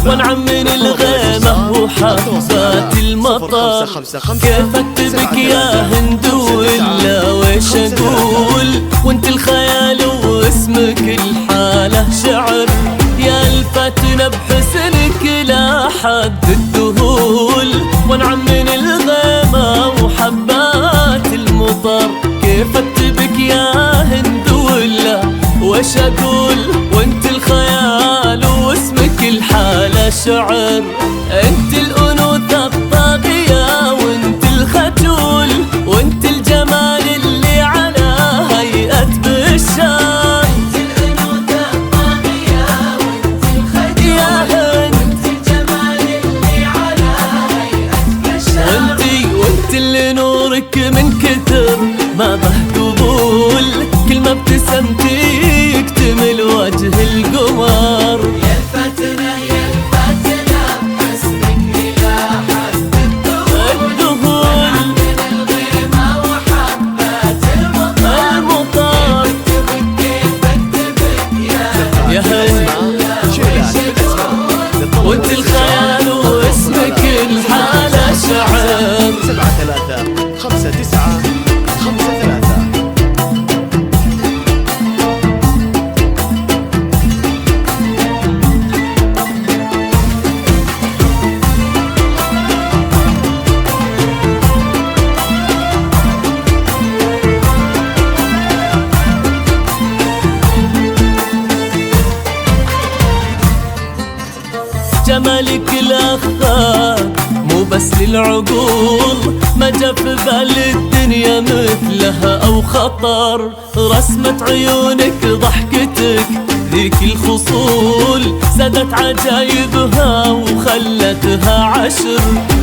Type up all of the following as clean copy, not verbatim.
وانعم من الغيمة وحبات المطر. كيف اكتبك يا هند ولا ويش اقول، وانت الخيال واسمك الحالة شعر. يا الفتنة بحسنك لا حد الدهول، وانعم من الغيمة وحبات المطر. كيف اكتبك يا هند ولا وش اقول، وانت الخيال واسمك الحالة شعر. انت الانوثة الطاغية وانت الخجول، وانت الجمال اللي على هيئة بشار. انت الانوثة الطاغية وانت الخجول، يا هند وانت الجمال اللي على هيئة بشار. وانت اللي نورك من كثر ما به قبول، كل ما ابتسمتي يكتمل وجه القمر. يا الفتنة يا الفتنة حسنك إلى حد الدهول، من الغيمة وحبات المطر. اكتبك كيف اكتبك يا هند، وانت الخيال واسمك الحالة شعر. 7-3-5-9-5-3. جمالك الأخضر مو بس للعقول، ما جا في بال الدنيا مثلها أو خطر. رسمة عيونك ضحكتك ذيك الخصول، زادت عجايبها وخلتها عشر.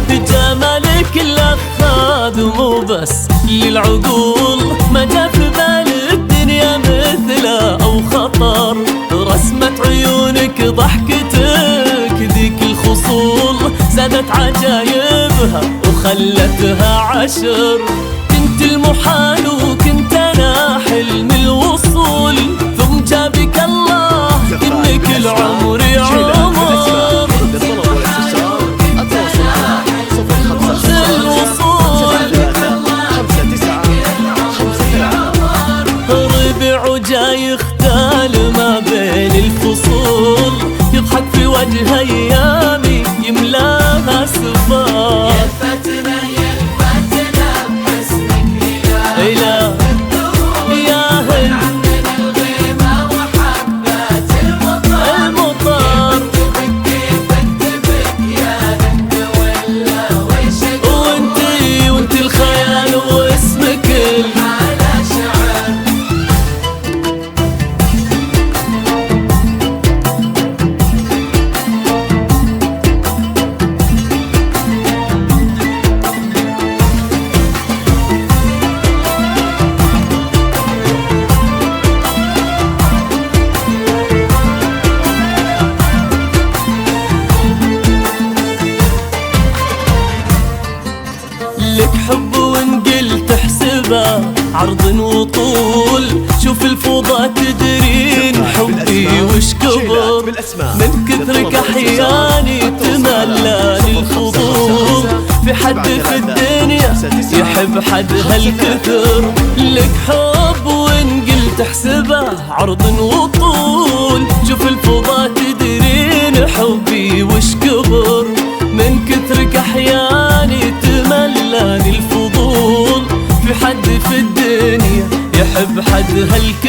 جمالك الأخضر مو بس للعقول، ما جا في بال الدنيا مثلها أو خطر. رسمة عيونك ضحكتك ذيك الخصول، زادت عجايبها وخلتها عشر. كنت المحال وكنت انا حلم الوصول، ثم جابك الله كأنك العمر عمر. ربع جاي يختال ما بين الفصول، يضحك في وجه ايامي يملاها سفار. يا الفتنة يا الفتنة حسنك إلى يا هند، من الغيمة وحبات المطر. اكتبك كيف اكتبك يا هند ولا ويش اقول، وانت الخيال واسمك الحالة شعر. لك حب وان قلت احسبه عرض وطول، شوف الفوضى تدرين حبي وش كبر. من كثرك احياني تملاني الفضول، في حد في الدنيا يحب حد هالكثر. لك حب وان قلت احسبه عرض وطول، شوف الفوضى تدرين حبي وش كبر. من كثرك احياني تملاني الفضول، في حد في الدنيا يحب حد هالكثر.